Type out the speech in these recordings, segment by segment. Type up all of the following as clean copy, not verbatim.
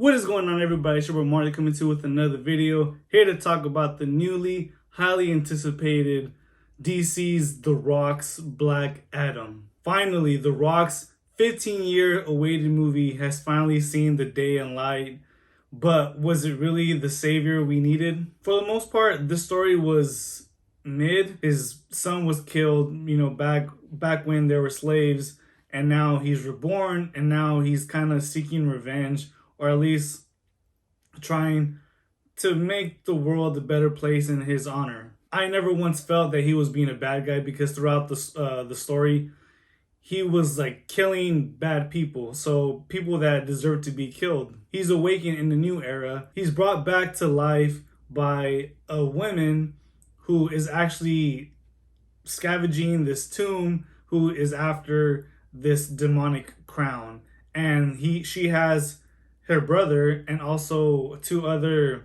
What is going on, everybody? It's your boy Marty coming to you with another video. Here to talk about the newly, highly anticipated DC's The Rock's Black Adam. Finally, The Rock's 15-year awaited movie has finally seen the day and light. But was it really the savior we needed? For the most part, the story was mid. His son was killed, back when there were slaves, and now he's reborn, and now he's kind of seeking revenge, or at least trying to make the world a better place in his honor. I never once felt that he was being a bad guy, because throughout the story, he was like killing bad people, so people that deserve to be killed. He's awakened in the new era. He's brought back to life by a woman who is actually scavenging this tomb, who is after this demonic crown, and she has her brother and also two other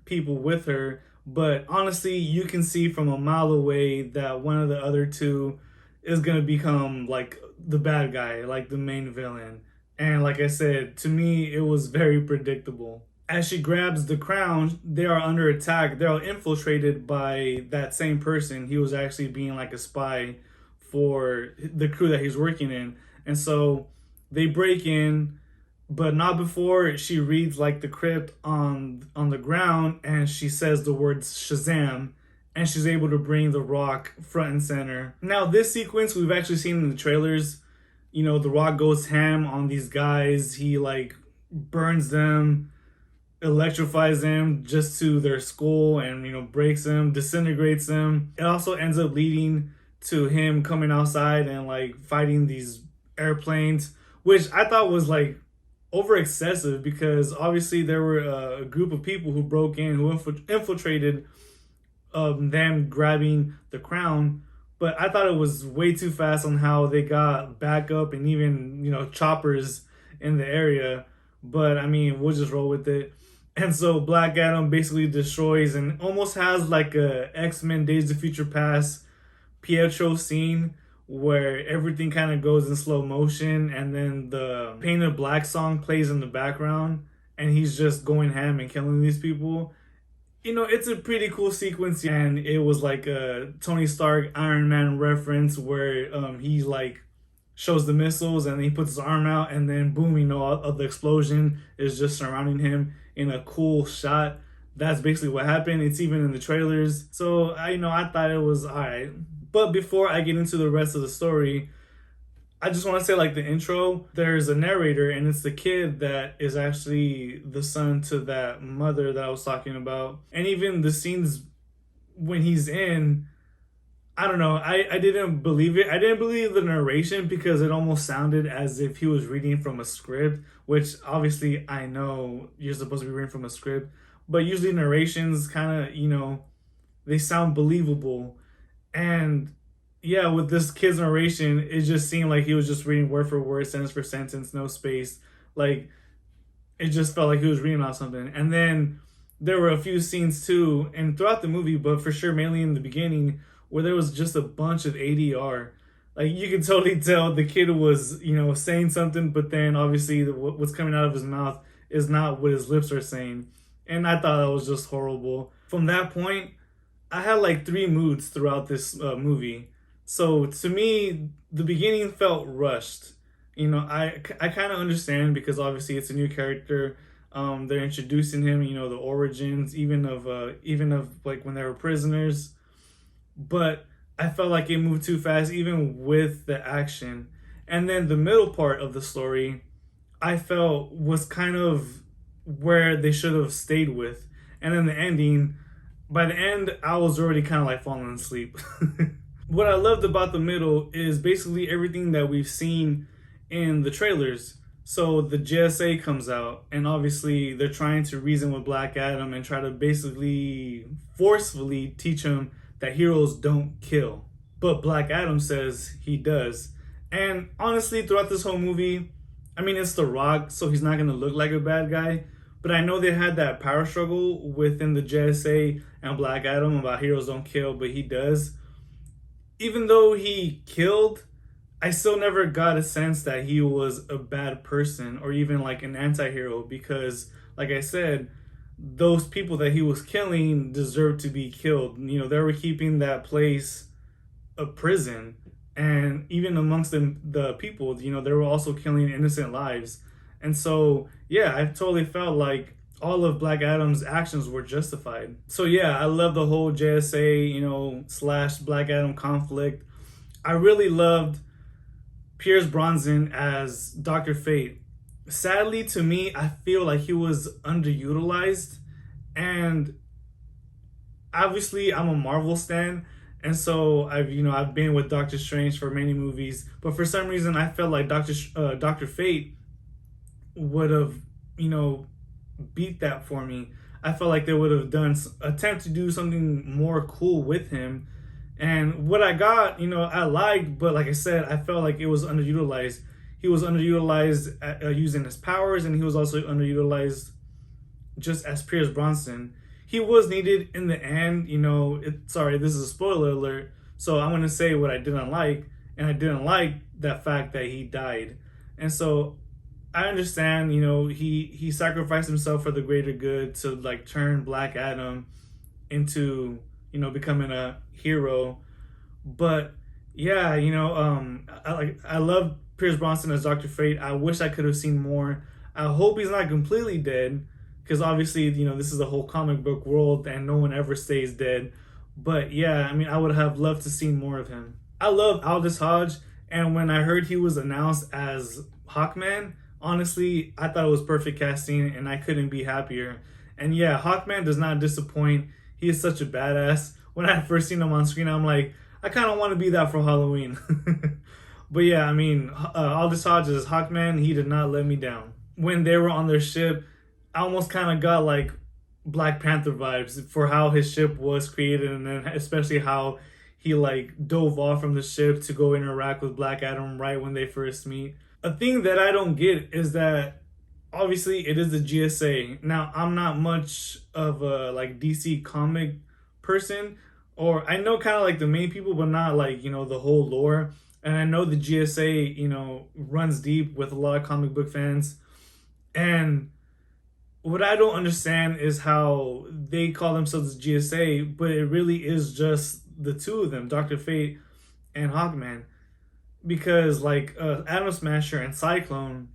people with her. But honestly, you can see from a mile away that one of the other two is gonna become like the bad guy, like the main villain. And like I said, to me, it was very predictable. As she grabs the crown, they are under attack. They are infiltrated by that same person. He was actually being like a spy for the crew that he's working in. And so they break in, but not before she reads like the crypt on the ground, and she says the words Shazam, and she's able to bring The Rock front and center. Now, this sequence we've actually seen in the trailers. The Rock goes ham on these guys. He like burns them, electrifies them just to their skull, and breaks them, disintegrates them. It also ends up leading to him coming outside and like fighting these airplanes, which I thought was like over excessive, because obviously there were a group of people who broke in, who infiltrated them grabbing the crown. But I thought it was way too fast on how they got backup and even choppers in the area. But I mean, we'll just roll with it. And so Black Adam basically destroys and almost has like a X-Men Days of Future Past Pietro scene, where everything kind of goes in slow motion, and then the Painted Black song plays in the background, and he's just going ham and killing these people. It's a pretty cool sequence, and it was like a Tony Stark Iron Man reference, where he like shows the missiles and he puts his arm out, and then boom, all of the explosion is just surrounding him in a cool shot. That's basically what happened. It's even in the trailers. So I thought it was alright. But before I get into the rest of the story, I just want to say, like, the intro, there's a narrator, and it's the kid that is actually the son to that mother that I was talking about. And even the scenes when he's in, I don't know, I didn't believe it. I didn't believe the narration, because it almost sounded as if he was reading from a script, which obviously I know you're supposed to be reading from a script, but usually narrations kind of, they sound believable. And yeah, with this kid's narration, it just seemed like he was just reading word for word, sentence for sentence, no space. Like, it just felt like he was reading out something. And then there were a few scenes too, and throughout the movie, but for sure mainly in the beginning, where there was just a bunch of ADR. Like, you could totally tell the kid was, saying something, but then obviously what's coming out of his mouth is not what his lips are saying. And I thought that was just horrible. From that point, I had like 3 moods throughout this movie. So to me, the beginning felt rushed. I kind of understand, because obviously it's a new character. They're introducing him, the origins, even of like when they were prisoners. But I felt like it moved too fast, even with the action. And then the middle part of the story, I felt was kind of where they should have stayed with. And then the ending, by the end, I was already kind of like falling asleep. What I loved about the middle is basically everything that we've seen in the trailers. So the JSA comes out, and obviously they're trying to reason with Black Adam and try to basically forcefully teach him that heroes don't kill. But Black Adam says he does. And honestly, throughout this whole movie, I mean, it's The Rock, so he's not going to look like a bad guy. But I know they had that power struggle within the JSA and Black Adam about heroes don't kill, but he does. Even though he killed, I still never got a sense that he was a bad person or even like an anti-hero, because like I said, those people that he was killing deserved to be killed. You know, they were keeping that place a prison, and even amongst the people, you know, they were also killing innocent lives. And so yeah, I totally felt like all of Black Adam's actions were justified. So yeah, I love the whole JSA, you know, slash Black Adam conflict. I really loved Pierce Bronson as Dr. Fate. Sadly, to me, I feel like he was underutilized. And obviously, I'm a Marvel stan, and so I've been with Doctor Strange for many movies. But for some reason, I felt like Doctor Fate would have, you know, beat that for me. I felt like they would have done attempt to do something more cool with him. And what I got, you know, I liked, but like I said, I felt like it was underutilized. He was underutilized at, using his powers, and he was also underutilized just as Pierce Bronson. He was needed in the end, you know. Sorry, this is a spoiler alert, so I'm gonna say what I didn't like, and I didn't like that fact that he died. And so I understand, you know, he sacrificed himself for the greater good to like turn Black Adam into, you know, becoming a hero. But yeah, you know, I love Pierce Bronson as Dr. Fate. I wish I could have seen more. I hope he's not completely dead, because obviously, you know, this is a whole comic book world and no one ever stays dead. But yeah, I mean, I would have loved to see more of him. I love Aldous Hodge, and when I heard he was announced as Hawkman, honestly, I thought it was perfect casting, and I couldn't be happier. And yeah, Hawkman does not disappoint. He is such a badass. When I first seen him on screen, I'm like, I kind of want to be that for Halloween. But yeah, I mean, Aldous Hodge as Hawkman, he did not let me down. When they were on their ship, I almost kind of got like Black Panther vibes for how his ship was created, and then especially how he like dove off from the ship to go interact with Black Adam right when they first meet. A thing that I don't get is that obviously it is the GSA. Now, I'm not much of a like DC comic person, or I know kind of like the main people, but not like, you know, the whole lore. And I know the GSA, you know, runs deep with a lot of comic book fans. And what I don't understand is how they call themselves GSA, but it really is just the two of them, Dr. Fate and Hawkman. Because like Atom Smasher and Cyclone,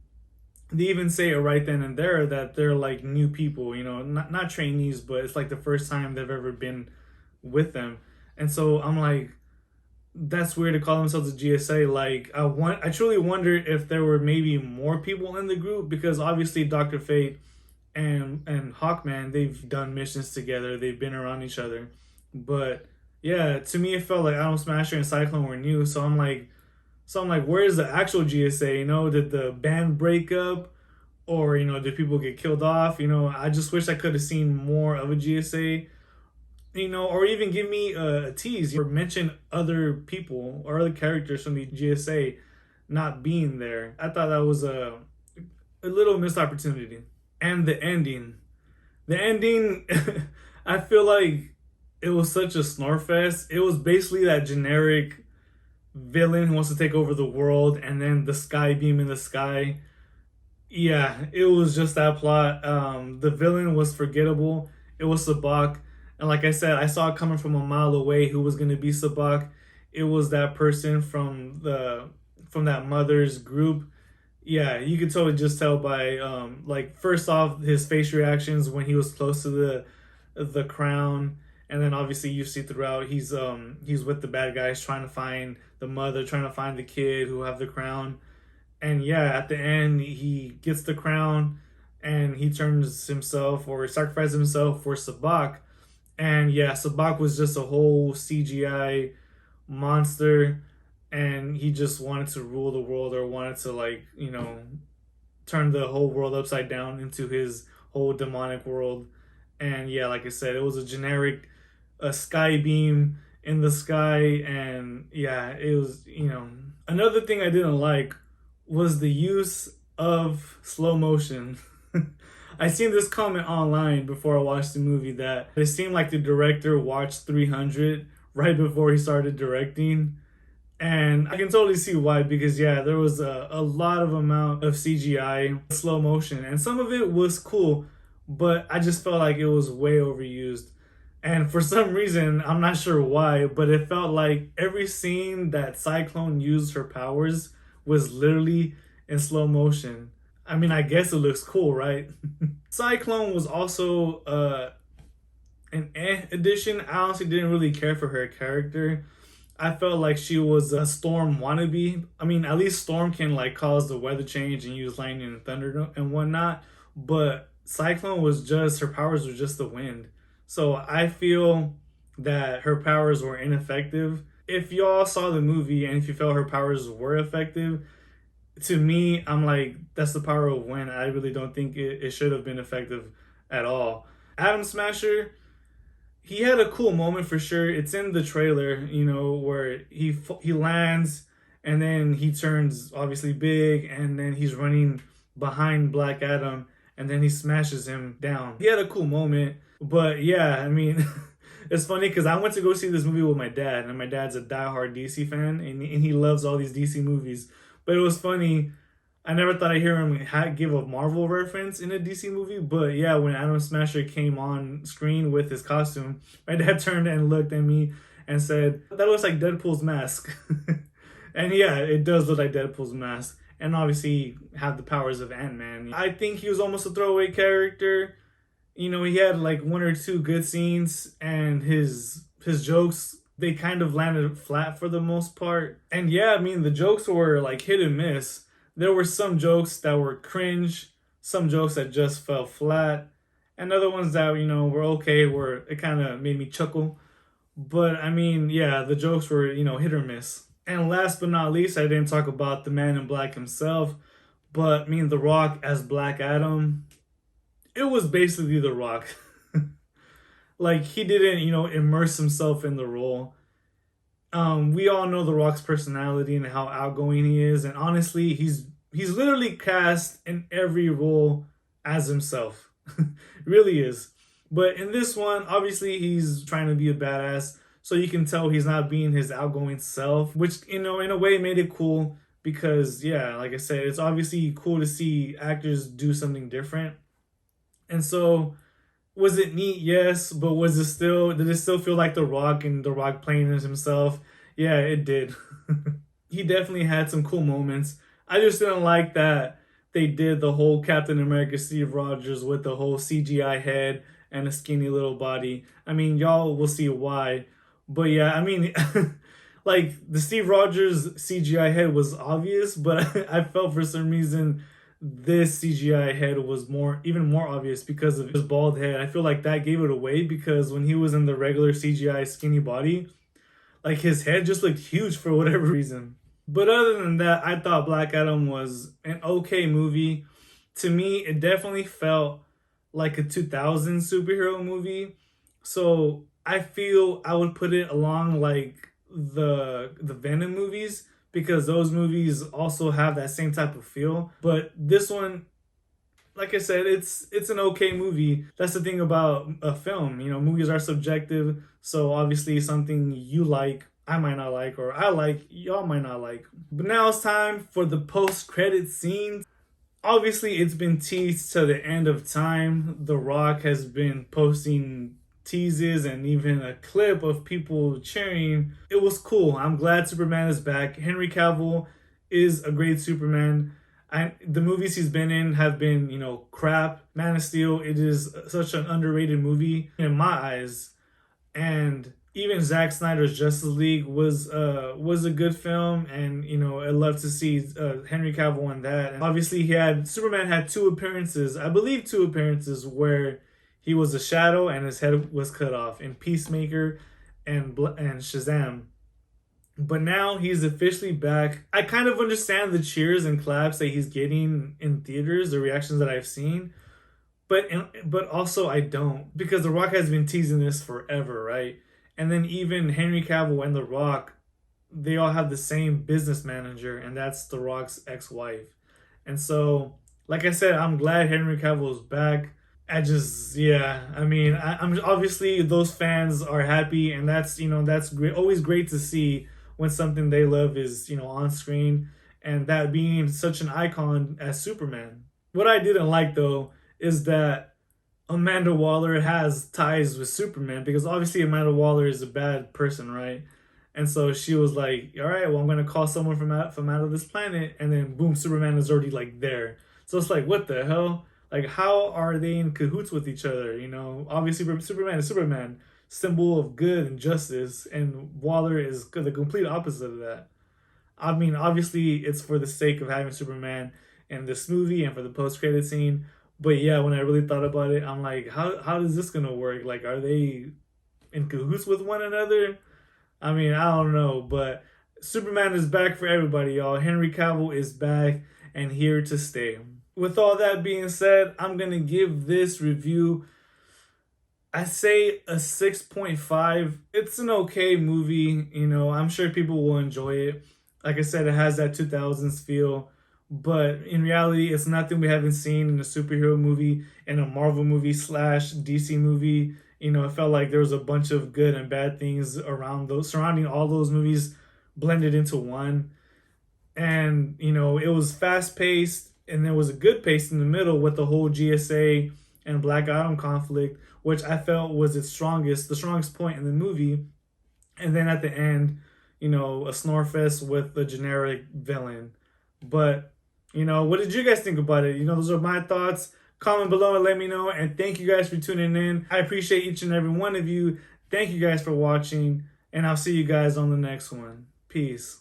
they even say it right then and there that they're like new people, you know, not trainees, but it's like the first time they've ever been with them. And so I'm like, that's weird to call themselves a GSA. Like I truly wonder if there were maybe more people in the group, because obviously Dr. Fate and Hawkman, they've done missions together, they've been around each other. But yeah, to me it felt like Atom Smasher and Cyclone were new. So I'm like, where's the actual GSA? You know, did the band break up? Or, you know, did people get killed off? You know, I just wish I could have seen more of a GSA, you know, or even give me a tease or mention other people or other characters from the GSA not being there. I thought that was a little missed opportunity. And the ending. The ending, I feel like it was such a snore fest. It was basically that generic villain who wants to take over the world, and then the sky beam in the sky. Yeah, it was just that plot. The villain was forgettable. It was Subak, and like I said, I saw it coming from a mile away who was going to be Subak. It was that person from that mother's group. Yeah, you could totally just tell by like, first off, his face reactions when he was close to the crown. And then obviously you see throughout he's with the bad guys trying to find the mother, trying to find the kid who have the crown. And yeah, at the end he gets the crown and he turns himself or sacrifices himself for Subak. And yeah, Subak was just a whole CGI monster, and he just wanted to rule the world, or wanted to, like, you know, turn the whole world upside down into his whole demonic world. And yeah, like I said, it was a generic sky beam in the sky, and yeah, it was, you know. Another thing I didn't like was the use of slow motion. I seen this comment online before I watched the movie that it seemed like the director watched 300 right before he started directing. And I can totally see why, because yeah, there was a lot of amount of CGI slow motion, and some of it was cool, but I just felt like it was way overused. And for some reason, I'm not sure why, but it felt like every scene that Cyclone used her powers was literally in slow motion. I mean, I guess it looks cool, right? Cyclone was also an addition. I honestly didn't really care for her character. I felt like she was a Storm wannabe. I mean, at least Storm can like cause the weather change and use lightning and thunder and whatnot. But Cyclone was just, her powers were just the wind. So I feel that her powers were ineffective. If y'all saw the movie and if you felt her powers were effective, to me, I'm like, that's the power of wind. I really don't think it should have been effective at all. Atom Smasher, he had a cool moment for sure. It's in the trailer, you know, where he lands and then he turns obviously big and then he's running behind Black Adam and then he smashes him down. He had a cool moment, but yeah, I mean, it's funny because I went to go see this movie with my dad, and my dad's a diehard DC fan, and he loves all these DC movies. But it was funny. I never thought I'd hear him give a Marvel reference in a DC movie, but yeah, when Atom Smasher came on screen with his costume, my dad turned and looked at me and said, "That looks like Deadpool's mask." And yeah, it does look like Deadpool's mask. And obviously have the powers of Ant-Man. I think he was almost a throwaway character. You know, he had like one or two good scenes, and his jokes, they kind of landed flat for the most part. And yeah, I mean, the jokes were like hit and miss. There were some jokes that were cringe, some jokes that just fell flat, and other ones that, you know, were okay, where it kind of made me chuckle. But I mean, yeah, the jokes were, you know, hit or miss. And last but not least, I didn't talk about the Man in Black himself, but I mean, The Rock as Black Adam, it was basically The Rock. Like, he didn't, you know, immerse himself in the role. We all know The Rock's personality and how outgoing he is, and honestly, he's literally cast in every role as himself. Really is. But in this one, obviously, he's trying to be a badass, so you can tell he's not being his outgoing self, which, you know, in a way made it cool because, yeah, like I said, it's obviously cool to see actors do something different. And so, was it neat? Yes, but did it still feel like The Rock and The Rock playing as himself? Yeah, it did. He definitely had some cool moments. I just didn't like that they did the whole Captain America Steve Rogers with the whole CGI head and a skinny little body. I mean, y'all will see why. But yeah, I mean, like the Steve Rogers CGI head was obvious, but I felt for some reason this CGI head was even more obvious because of his bald head. I feel like that gave it away because when he was in the regular CGI skinny body, like his head just looked huge for whatever reason. But other than that, I thought Black Adam was an okay movie. To me, it definitely felt like a 2000 superhero movie. So I feel I would put it along like the Venom movies, because those movies also have that same type of feel. But this one, like I said, it's an okay movie. That's the thing about a film. You know, movies are subjective. So obviously something you like, I might not like, or I like, y'all might not like. But now it's time for the post-credit scene. Obviously, it's been teased to the end of time. The Rock has been posting teases and even a clip of people cheering. It was cool. I'm glad Superman is back. Henry Cavill is a great Superman. The movies he's been in have been, you know, crap. Man of Steel, it is such an underrated movie in my eyes. And even Zack Snyder's Justice League was a good film, and you know, I love to see Henry Cavill in that. And obviously, Superman had two appearances, I believe, where he was a shadow and his head was cut off in Peacemaker and Shazam. But now he's officially back. I kind of understand the cheers and claps that he's getting in theaters, the reactions that I've seen. But also I don't, because The Rock has been teasing this forever, right? And then even Henry Cavill and The Rock, they all have the same business manager, and that's The Rock's ex-wife. And so, like I said, I'm glad Henry Cavill is back. I mean, I'm obviously those fans are happy, and that's, you know, that's great, always great to see when something they love is, on screen, and that being such an icon as Superman. What I didn't like though is that Amanda Waller has ties with Superman, because obviously Amanda Waller is a bad person, right? And so she was like, "All right, well, I'm gonna call someone from out of this planet," and then boom, Superman is already like there. So it's like, what the hell? Like, how are they in cahoots with each other? Obviously Superman is Superman, symbol of good and justice, and Waller is the complete opposite of that. I mean, obviously, it's for the sake of having Superman in this movie and for the post-credit scene. But yeah, when I really thought about it, I'm like, how is this gonna work? Like, are they in cahoots with one another? I mean, I don't know, but Superman is back for everybody, y'all. Henry Cavill is back and here to stay. With all that being said, I'm gonna give this review, I say, a 6.5. It's an okay movie, I'm sure people will enjoy it. Like I said, it has that 2000s feel, but in reality, it's nothing we haven't seen in a superhero movie, in a Marvel movie slash DC movie. It felt like there was a bunch of good and bad things surrounding all those movies blended into one. And, it was fast paced, and there was a good pace in the middle with the whole GSA and Black Adam conflict, which I felt was the strongest point in the movie. And then at the end, a snore fest with a generic villain. But, what did you guys think about it? Those are my thoughts. Comment below and let me know. And thank you guys for tuning in. I appreciate each and every one of you. Thank you guys for watching. And I'll see you guys on the next one. Peace.